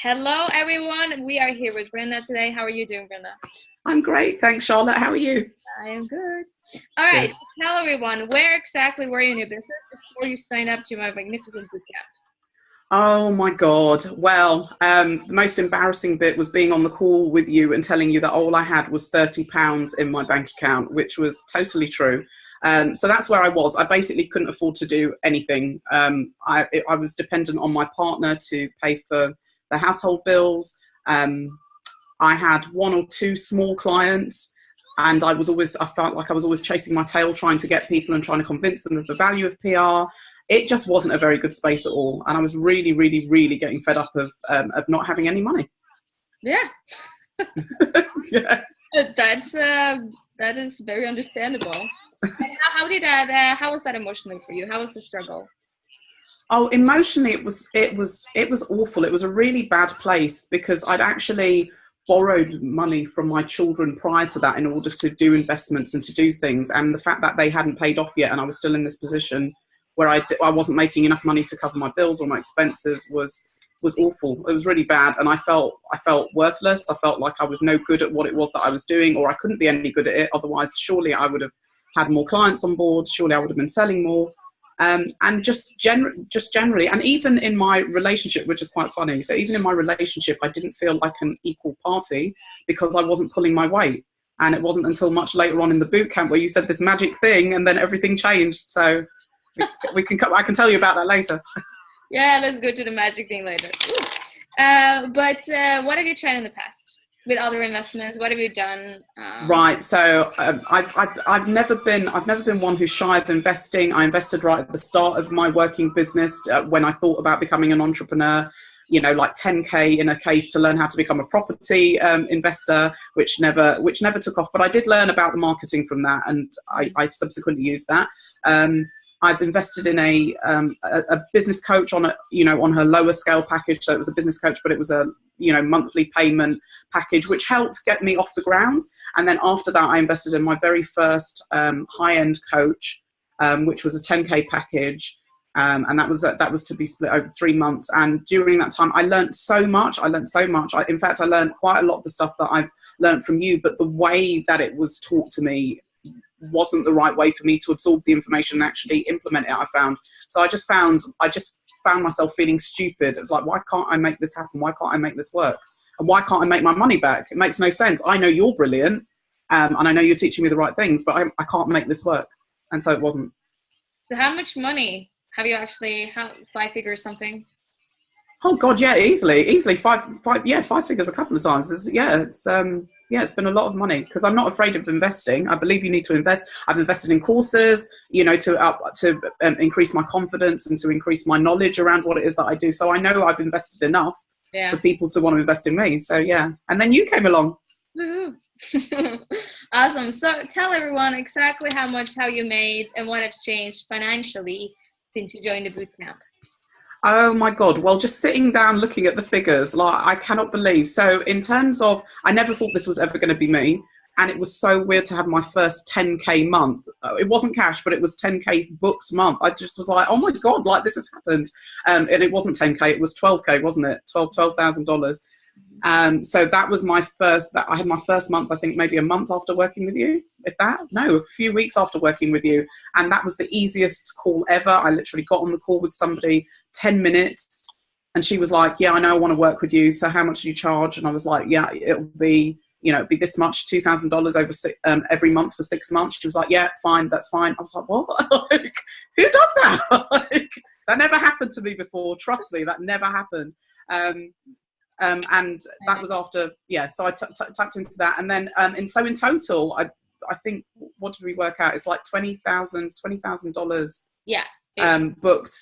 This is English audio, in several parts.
Hello, everyone. We are here with Brenda today. How are you doing, Brenda? I'm great. Thanks, Charlotte. How are you? I am good. All right. Good. So tell everyone, where exactly were you in your business before you signed up to my magnificent bootcamp? Oh my God. Well, the most embarrassing bit was being on the call with you and telling you that all I had was £30 in my bank account, which was totally true. So that's where I was. I basically couldn't afford to do anything. I was dependent on my partner to pay for the household bills. I had one or two small clients, and I felt like I was always chasing my tail, trying to get people and trying to convince them of the value of PR. It just wasn't a very good space at all. And I was really, really, really getting fed up of not having any money. Yeah. Yeah. That is very understandable. And how was that emotionally for you? How was the struggle? Oh, emotionally, it was awful. It was a really bad place because I'd actually borrowed money from my children prior to that in order to do investments and to do things. And the fact that they hadn't paid off yet and I was still in this position where I wasn't making enough money to cover my bills or my expenses was awful. It was really bad. And I felt worthless. I felt like I was no good at what it was that I was doing, or I couldn't be any good at it. Otherwise, surely I would have had more clients on board. Surely I would have been selling more. And just generally, and even in my relationship, which is quite funny. So even in my relationship, I didn't feel like an equal party because I wasn't pulling my weight. And it wasn't until much later on in the boot camp where you said this magic thing, and then everything changed. So I can tell you about that later. Yeah, let's go to the magic thing later. But what have you tried in the past with other investments? What have you done? Right. So I've never been one who's shy of investing. I invested right at the start of my working business when I thought about becoming an entrepreneur. You know, like 10K in a case to learn how to become a property investor, which never took off. But I did learn about the marketing from that, and I subsequently used that. I've invested in a business coach on her lower scale package. So it was a business coach, but it was a monthly payment package, which helped get me off the ground. And then after that, I invested in my very first high end coach, which was a 10K package. And that was to be split over 3 months. And during that time, I learned so much. In fact, I learned quite a lot of the stuff that I've learned from you, but the way that it was taught to me wasn't the right way for me to absorb the information and actually implement it, I found. So I just found myself feeling stupid. It was like, why can't I make this happen? Why can't I make this work? And why can't I make my money back? It makes no sense. I know you're brilliant, and I know you're teaching me the right things, but I can't make this work. And so it wasn't. So how much money have you actually, 5 figures something? Oh God, yeah, easily five figures a couple of times. It's been a lot of money because I'm not afraid of investing. I believe you need to invest. I've invested in courses, to increase my confidence and to increase my knowledge around what it is that I do. So I know I've invested enough for people to want to invest in me. So yeah, and then you came along. Awesome. So tell everyone exactly how you made and what has changed financially since you joined the bootcamp. Oh my God. Well, just sitting down looking at the figures, like I cannot believe. So in terms of, I never thought this was ever going to be me. And it was so weird to have my first 10K month. It wasn't cash, but it was 10K booked month. I just was like, oh my God, like this has happened. And it wasn't 10K, it was 12K, wasn't it? $12,000. So that was I had my first month, I think maybe a month after working with you, a few weeks after working with you. And that was the easiest call ever. I literally got on the call with somebody 10 minutes and she was like, yeah, I know I want to work with you. So how much do you charge? And I was like, yeah, it'll be this much, $2,000 over every month for 6 months. She was like, yeah, fine, that's fine. I was like, what? Like, who does that? Like, that never happened to me before. Trust me, that never happened. And that was after, so I tapped into that. And then, in total, I think, what did we work out? It's like $20,000. Yeah. Booked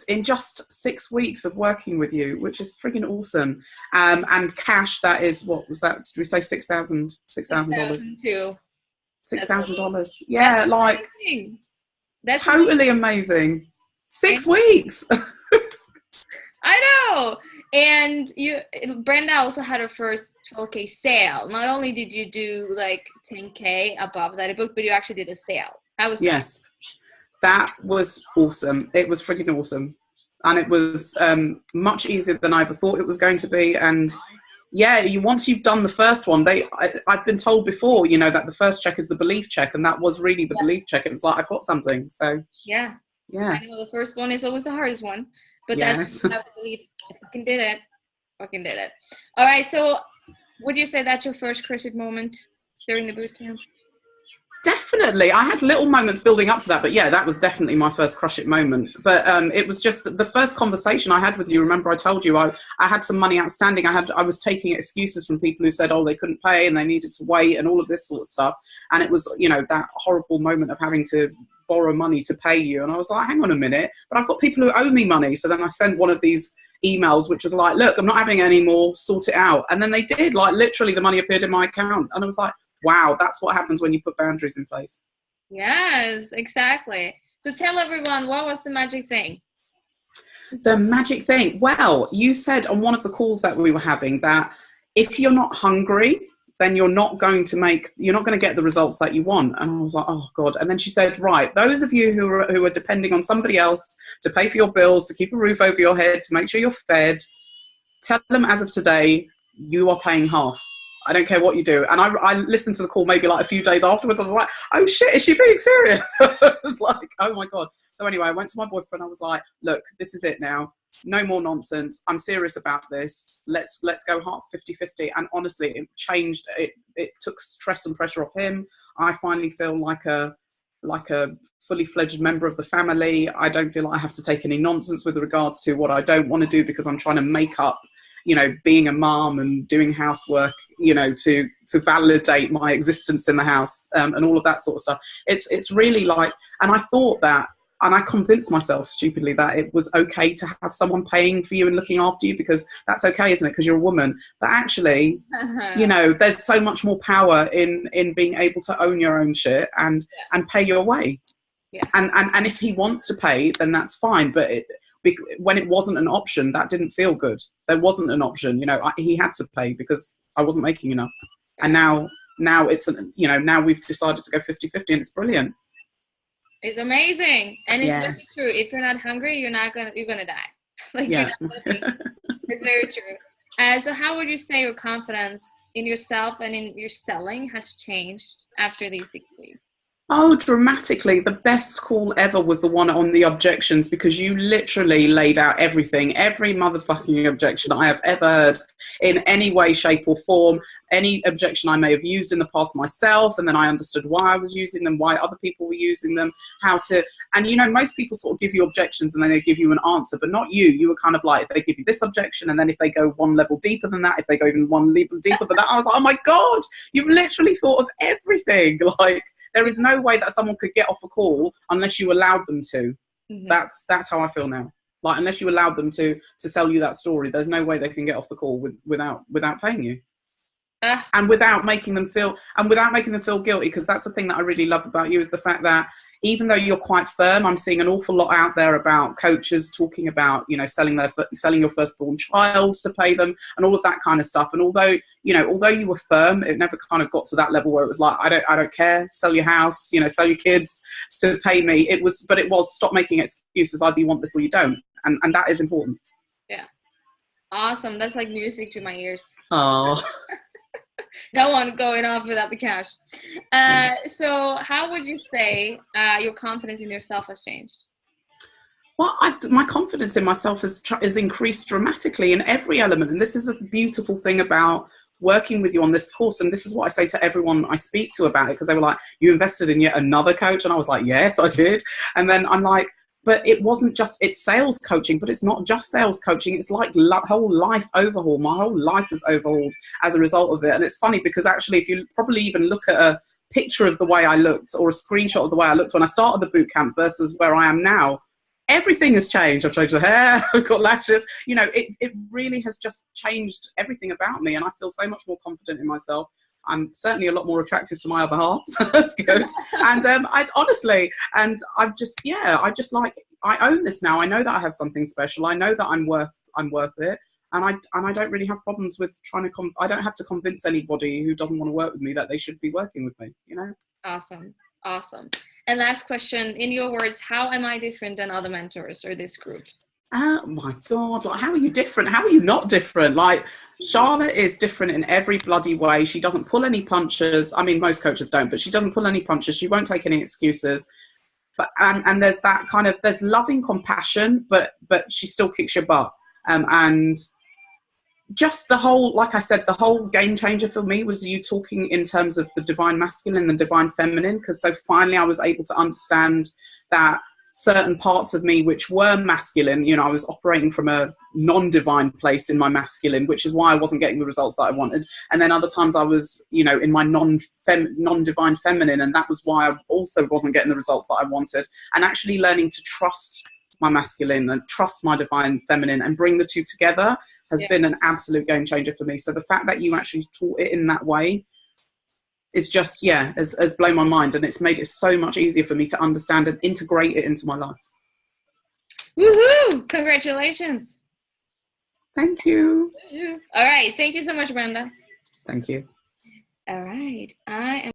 in just 6 weeks of working with you, which is friggin' awesome. And cash, that is, what was that? Did we say $6,000? $6,000. Yeah, that's like, amazing. That's totally amazing. 6 weeks. I know. And Brenda also had her first 12K sale. Not only did you do like 10K above that book, but you actually did a sale. How was that? Yes, that was awesome. It was freaking awesome. and it was much easier than I ever thought it was going to be. And yeah, once you've done the first one, I've been told before, you know, that the first check is the belief check, and that was really the belief check. It was like, I've got something. So yeah, I know the first one is always the hardest one, but that's I believe if I can did it, fucking did it. All right, so would you say that's your first crush moment during the boot camp? Definitely. I had little moments building up to that, but yeah, that was definitely my first crush it moment. But it was just the first conversation I had with you. Remember, I told you I had some money outstanding. I was taking excuses from people who said, oh, they couldn't pay and they needed to wait and all of this sort of stuff. And it was, you know, that horrible moment of having to borrow money to pay you. And I was like, hang on a minute, but I've got people who owe me money. So then I sent one of these emails, which was like, look, I'm not having any more, sort it out. And then they did, like, literally the money appeared in my account. And I was like, wow, that's what happens when you put boundaries in place. Yes, exactly. So tell everyone, what was the magic thing? The magic thing. Well, you said on one of the calls that we were having that if you're not hungry, then you're not going to get the results that you want. And I was like, oh God. And then she said, right, those of you who are depending on somebody else to pay for your bills, to keep a roof over your head, to make sure you're fed, tell them as of today, you are paying half. I don't care what you do. And I listened to the call maybe like a few days afterwards. I was like, oh shit, is she being serious? I was like, oh my God. So anyway, I went to my boyfriend. I was like, look, this is it now. No more nonsense. I'm serious about this. Let's go half 50-50. And honestly, it changed. It took stress and pressure off him. I finally feel like a fully fledged member of the family. I don't feel like I have to take any nonsense with regards to what I don't want to do because I'm trying to make up, you know, being a mom and doing housework, you know, to validate my existence in the house and all of that sort of stuff. It's really like, and I thought that, and I convinced myself stupidly that it was okay to have someone paying for you and looking after you because that's okay, isn't it? Because you're a woman. But actually, you know, there's so much more power in being able to own your own shit and pay your way. Yeah. And if he wants to pay, then that's fine. But when it wasn't an option, that didn't feel good. There wasn't an option, you know. He had to pay because I wasn't making enough. And now it's, you know, now we've decided to go 50-50 and it's brilliant. It's amazing. And it's very true. If you're not hungry, you're gonna die. Like, yeah. It's very true. So how would you say your confidence in yourself and in your selling has changed after these 6 weeks? Oh, dramatically. The best call ever was the one on the objections because you literally laid out everything, every motherfucking objection I have ever heard in any way, shape or form, any objection I may have used in the past myself, and then I understood why I was using them, why other people were using them, and you know, most people sort of give you objections and then they give you an answer, but not you. You were kind of like, if they give you this objection and then if they go one level deeper than that, if they go even one level deeper than that, I was like, oh my God, you've literally thought of everything. Like, there is no way that someone could get off a call unless you allowed them to. Mm-hmm. That's how I feel now. Like, unless you allowed them to sell you that story, there's no way they can get off the call without paying you. And without making them feel guilty, because that's the thing that I really love about you is the fact that even though you're quite firm, I'm seeing an awful lot out there about coaches talking about, you know, selling your firstborn child to pay them and all of that kind of stuff. And although you were firm, it never kind of got to that level where it was like, I don't care, sell your house, you know, sell your kids to pay me. It was stop making excuses. Either you want this or you don't. And that is important. Yeah. Awesome. That's like music to my ears. Oh. No one going off without the cash. So how would you say your confidence in yourself has changed? Well, my confidence in myself has increased dramatically in every element. And this is the beautiful thing about working with you on this course. And this is what I say to everyone I speak to about it, because they were like, you invested in yet another coach? And I was like, yes, I did. And then I'm like, but it wasn't just, it's sales coaching, but it's not just sales coaching. It's like whole life overhaul. My whole life is overhauled as a result of it. And it's funny because actually, if you probably even look at a picture of the way I looked or a screenshot of the way I looked when I started the boot camp versus where I am now, everything has changed. I've changed the hair, I've got lashes. You know, it really has just changed everything about me. And I feel so much more confident in myself. I'm certainly a lot more attractive to my other half, so that's good. And I honestly, and I own this now. I know that I have something special. I know that I'm worth it, and I don't really have problems with trying to. I don't have to convince anybody who doesn't want to work with me that they should be working with me. You know. Awesome. And last question, in your words, how am I different than other mentors or this group? Oh my God, like, how are you different? How are you not different? Like, Charlotte is different in every bloody way. She doesn't pull any punches. I mean, most coaches don't, but she doesn't pull any punches. She won't take any excuses. But and there's that kind of, there's loving compassion, but she still kicks your butt. And just the whole, like I said, the whole game changer for me was you talking in terms of the divine masculine and the divine feminine, because so finally I was able to understand that certain parts of me which were masculine, you know, I was operating from a non-divine place in my masculine, which is why I wasn't getting the results that I wanted. And then other times I was, you know, in my non-divine feminine, and that was why I also wasn't getting the results that I wanted. And actually learning to trust my masculine and trust my divine feminine and bring the two together has been an absolute game changer for me. So the fact that you actually taught it in that way is just, has blown my mind, and it's made it so much easier for me to understand and integrate it into my life. Woohoo! Congratulations. Thank you. All right. Thank you so much, Brenda. Thank you. All right. I am